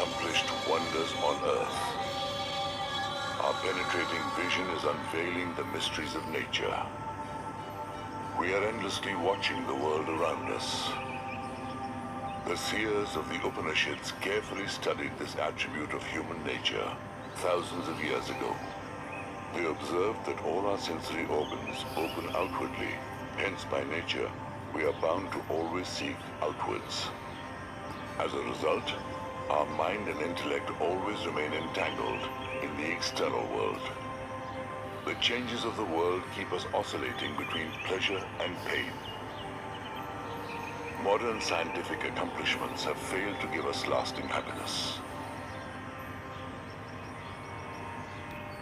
accomplished wonders on Earth. Our penetrating vision is unveiling the mysteries of nature. We are endlessly watching the world around us. The seers of the Upanishads carefully studied this attribute of human nature thousands of years ago. They observed that all our sensory organs open outwardly, hence by nature, we are bound to always seek outwards. As a result, our mind and intellect always remain entangled in the external world. The changes of the world keep us oscillating between pleasure and pain. Modern scientific accomplishments have failed to give us lasting happiness.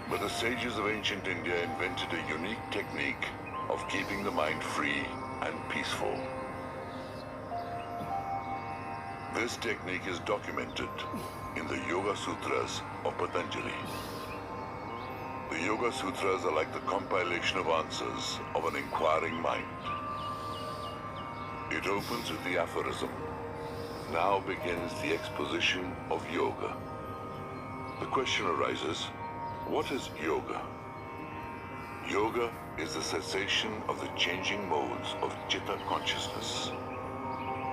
But the sages of ancient India invented a unique technique of keeping the mind free and peaceful. This technique is documented in the Yoga Sutras of Patanjali. The Yoga Sutras are like the compilation of answers of an inquiring mind. It opens with the aphorism, "Now begins the exposition of yoga." The question arises, what is yoga? Yoga is the cessation of the changing modes of Chitta consciousness.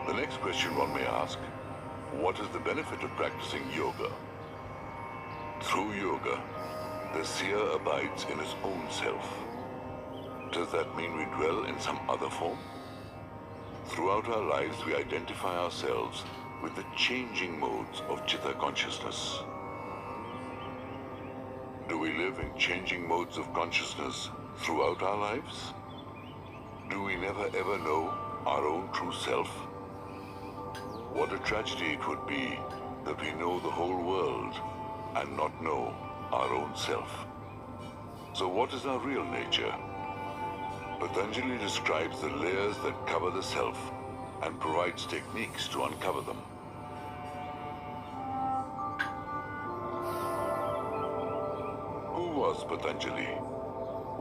The next question one may ask, what is the benefit of practicing yoga? Through yoga, the seer abides in his own self. Does that mean we dwell in some other form? Throughout our lives, we identify ourselves with the changing modes of Chitta consciousness. Do we live in changing modes of consciousness throughout our lives? Do we never ever know our own true self? What a tragedy it would be that we know the whole world and not know our own self. So what is our real nature? Patanjali describes the layers that cover the self and provides techniques to uncover them. Who was Patanjali?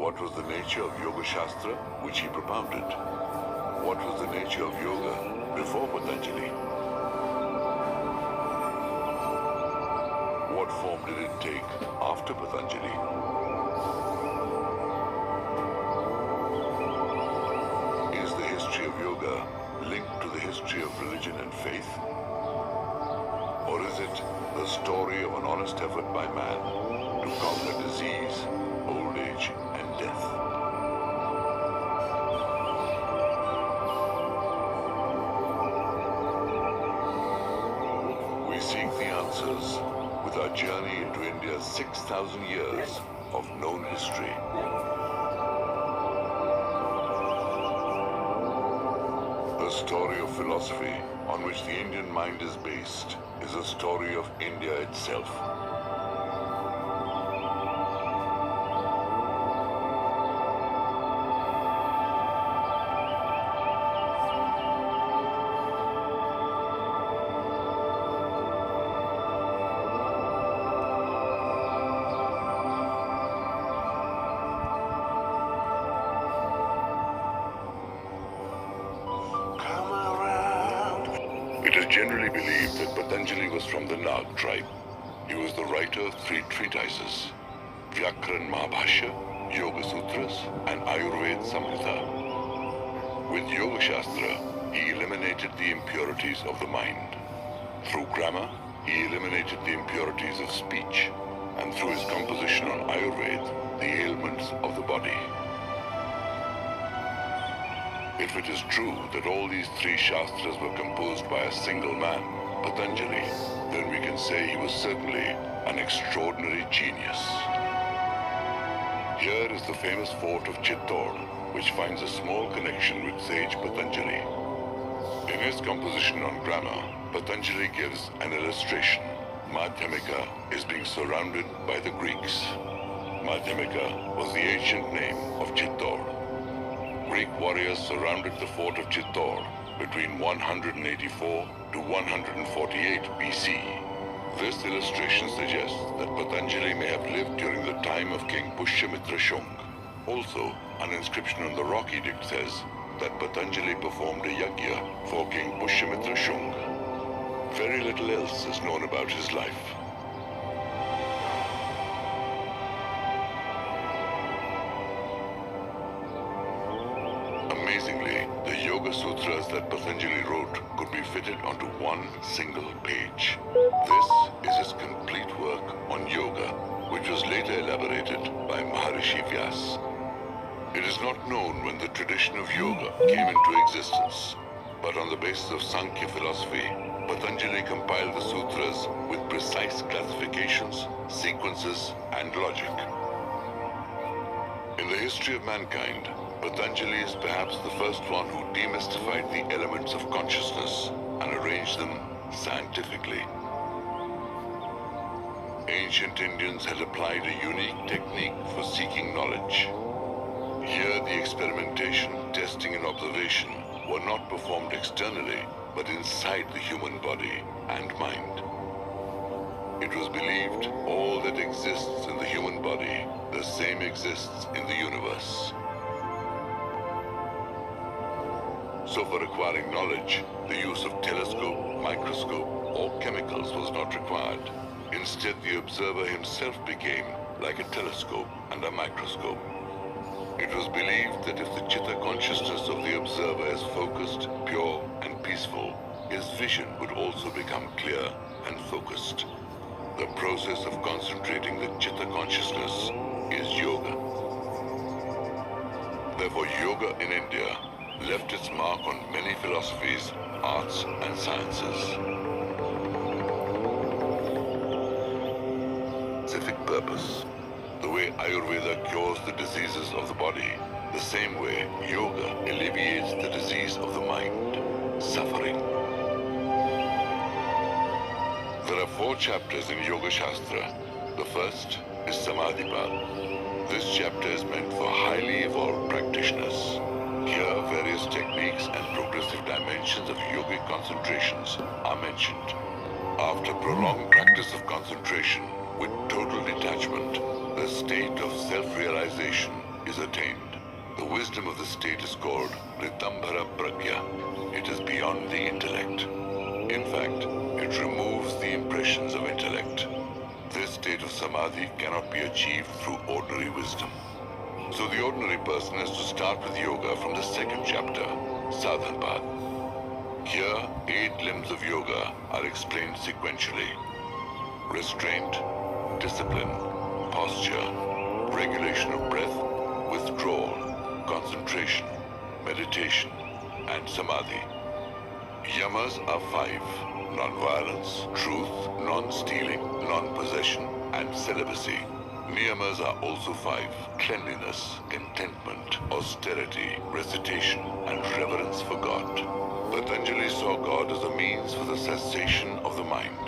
What was the nature of Yoga Shastra which he propounded? What was the nature of yoga before Patanjali? What form did it take after Patanjali? Is the history of yoga linked to the history of religion and faith? Or is it the story of an honest effort by man to conquer disease, old age, and death? We seek the answers with our journey into India's 6,000 years of known history. The story of philosophy on which the Indian mind is based is a story of India itself. It is generally believed that Patanjali was from the Nag tribe. He was the writer of 3 treatises, Vyakran Mahabhashya, Yoga Sutras, and Ayurveda Samhita. With Yoga Shastra, he eliminated the impurities of the mind. Through grammar, he eliminated the impurities of speech, and through his composition on Ayurveda, the ailments of the body. If it is true that all these 3 Shastras were composed by a single man, Patanjali, then we can say he was certainly an extraordinary genius. Here is the famous fort of Chittor, which finds a small connection with sage Patanjali. In his composition on grammar, Patanjali gives an illustration. Madhyamika is being surrounded by the Greeks. Madhyamika was the ancient name of Chittor. Greek warriors surrounded the fort of Chittor between 184 to 148 BC. This illustration suggests that Patanjali may have lived during the time of King Pushyamitra Shung. Also, an inscription on the rock edict says that Patanjali performed a yajna for King Pushyamitra Shung. Very little else is known about his life. Amazingly, the Yoga Sutras that Patanjali wrote could be fitted onto one single page. This is his complete work on yoga, which was later elaborated by Maharishi Vyas. It is not known when the tradition of yoga came into existence, but on the basis of Sankhya philosophy, Patanjali compiled the sutras with precise classifications, sequences, and logic. In the history of mankind, Patanjali is perhaps the first one who demystified the elements of consciousness and arranged them scientifically. Ancient Indians had applied a unique technique for seeking knowledge. Here, the experimentation, testing, and observation were not performed externally, but inside the human body and mind. It was believed all that exists in the human body, the same exists in the universe. So for acquiring knowledge, the use of telescope, microscope, or chemicals was not required. Instead, the observer himself became like a telescope and a microscope. It was believed that if the Chitta consciousness of the observer is focused, pure, and peaceful, his vision would also become clear and focused. The process of concentrating the Chitta consciousness is yoga. Therefore, yoga in India left its mark on many philosophies, arts, and sciences. Specific purpose. The way Ayurveda cures the diseases of the body, the same way yoga alleviates the disease of the mind, suffering. There are 4 chapters in Yoga Shastra. The first is Samadhipada. This chapter is meant for highly evolved practitioners. Here, various techniques and progressive dimensions of yogic concentrations are mentioned. After prolonged practice of concentration with total detachment, the state of self-realization is attained. The wisdom of the state is called Ritambhara Pragya. It is beyond the intellect. In fact, it removes the impressions of intellect. This state of samadhi cannot be achieved through ordinary wisdom. So the ordinary person has to start with yoga from the second chapter, Sadhanpad. Here, 8 limbs of yoga are explained sequentially. Restraint, discipline, posture, regulation of breath, withdrawal, concentration, meditation, and samadhi. Yamas are 5: non-violence, truth, non-stealing, non-possession, and celibacy. Niyamas are also 5: cleanliness, contentment, austerity, recitation, and reverence for God. Patanjali saw God as a means for the cessation of the mind.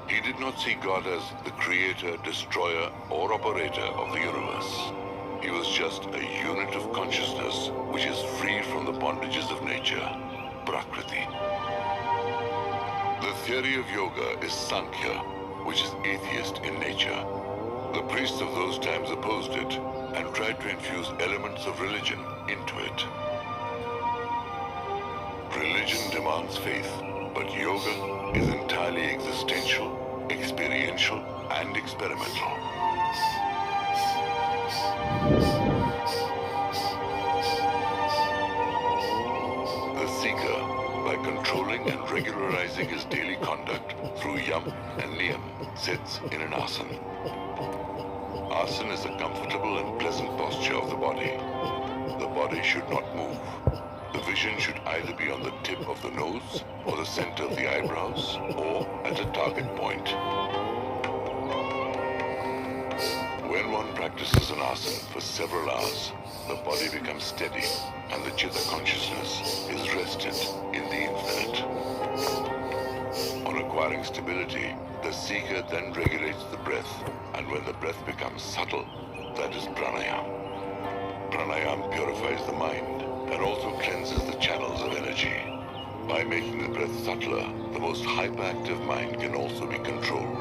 He did not see God as the creator, destroyer, or operator of the universe. He was just a unit of consciousness which is free from the bondages of nature, Prakriti. The theory of yoga is Sankhya, which is atheist in nature. The priests of those times opposed it and tried to infuse elements of religion into it. Religion demands faith, but yoga is entirely existential, experiential, and experimental. The seeker, by controlling and regularizing his daily conduct through yam and niyam, sits in an asana. Asana is a comfortable and pleasant posture of the body. The body should not move. The vision should either be on the tip of the nose, or the center of the eyebrows, or at a target point. When one practices an asana for several hours, the body becomes steady, and the Chitta consciousness is rested in the infinite. On acquiring stability, the seeker then regulates the breath, and when the breath becomes subtle, that is pranayama. Pranayama purifies the mind and also cleanses the channels of energy. By making the breath subtler, the most hyperactive mind can also be controlled.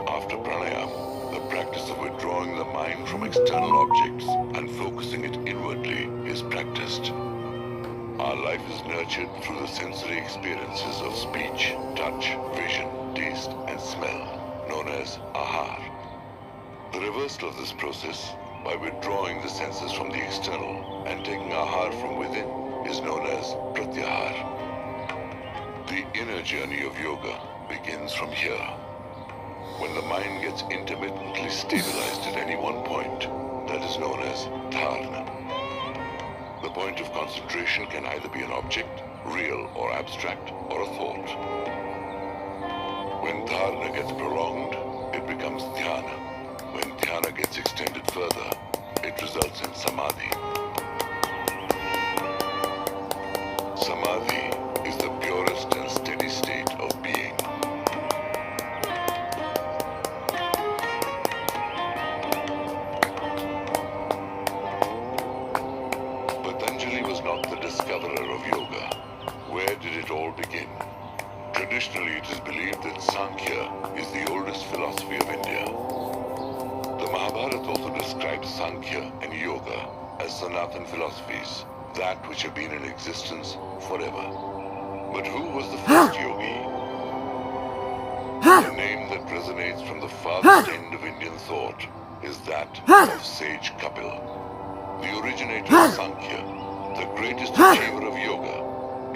After pranayama, the practice of withdrawing the mind from external objects and focusing it inwardly is practiced. Our life is nurtured through the sensory experiences of speech, touch, vision, taste, and smell, known as ahar. The reversal of this process, by withdrawing the senses from the external and taking ahar from within, is known as pratyahar. The inner journey of yoga begins from here. When the mind gets intermittently stabilized at any one point, that is known as dharana. The point of concentration can either be an object, real or abstract, or a thought. When dharana gets prolonged, it becomes dhyana. When dhyana gets extended further, it results in samadhi. Samadhi is the purest and steady state of being. Patanjali was not the discoverer of yoga. Where did it all begin? Traditionally, it is believed that Sankhya is the oldest philosophy of India. The Mahabharata also describes Sankhya and Yoga as Sanatan philosophies, that which have been in existence forever. But who was the first yogi? The name that resonates from the farthest end of Indian thought is that of sage Kapil. The originator of Sankhya, the greatest achiever of yoga.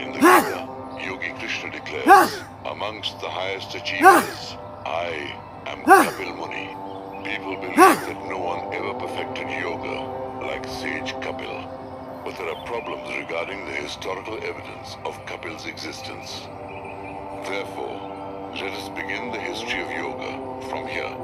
In the Gita, Yogi Krishna declares, amongst the highest achievers, I am Kapil Muni. People believe that no one ever perfected yoga like sage Kapil. But there are problems regarding the historical evidence of Kapil's existence. Therefore, let us begin the history of yoga from here.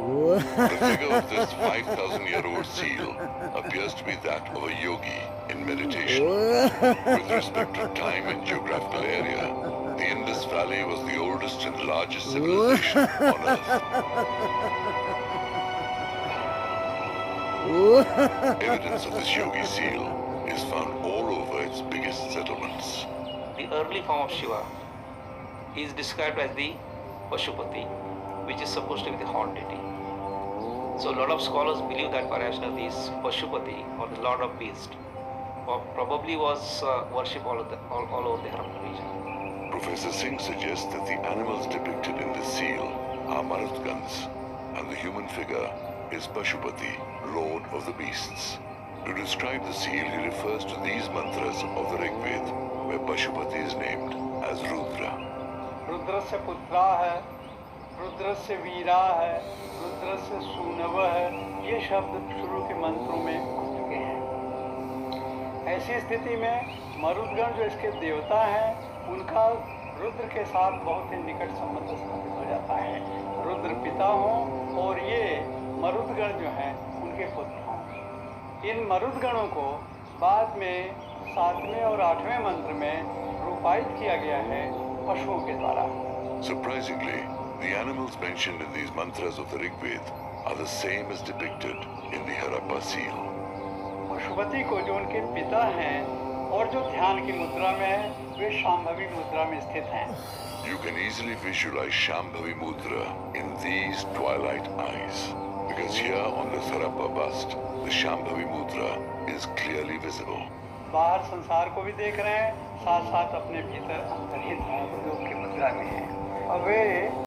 The figure of this 5,000-year-old seal appears to be that of a yogi in meditation. With respect to time and geographical area, the Indus Valley was the oldest and largest civilization on Earth. Evidence of this yogi seal is found all over its biggest settlements. The early form of Shiva is described as the Pashupati, which is supposed to be the horn deity. So a lot of scholars believe that Parashar, this Pashupati, or the Lord of Beasts, probably was worshipped all over the Harappan region. Professor Singh suggests that the animals depicted in the seal are Marutgans, and the human figure is Pashupati, Lord of the Beasts. To describe the seal, he refers to these mantras of the Rig Veda, where Pashupati is named as Rudra. रुद्रस्य पुत्रा है, रुद्रस्य वीरा है, रुद्रस्य सूनव है, ये शब्द शुरू के मंत्रों में आ चुके हैं। ऐसी स्थिति में मरुदगण जो इसके देवता हैं, उनका रुद्र के साथ बहुत ही निकट संबंध स्थापित हो जाता है। रुद्र पिता हों और ये मरुदगण जो हैं उनके पुत्र हों। इन मरुदगणों को बाद में 7वें और 8वें मंत्र में रूपायित किया गया है पशुओं के द्वारा। Surprisingly, the animals mentioned in these mantras of the Rig Veda are the same as depicted in the Harappa seal. Pashupati को जो उनके पिता हैं और जो ध्यान की मुद्रा में है, वे शांभवी मुद्रा में स्थित हैं। You can easily visualize Shambhavi Mudra in these twilight eyes, because here on the Harappa bust, the Shambhavi Mudra is clearly visible. बाहर संसार को भी देख रहे हैं, साथ साथ अपने भीतर अंतर्हित भाव योग की मुद्रा में हैं। अब वे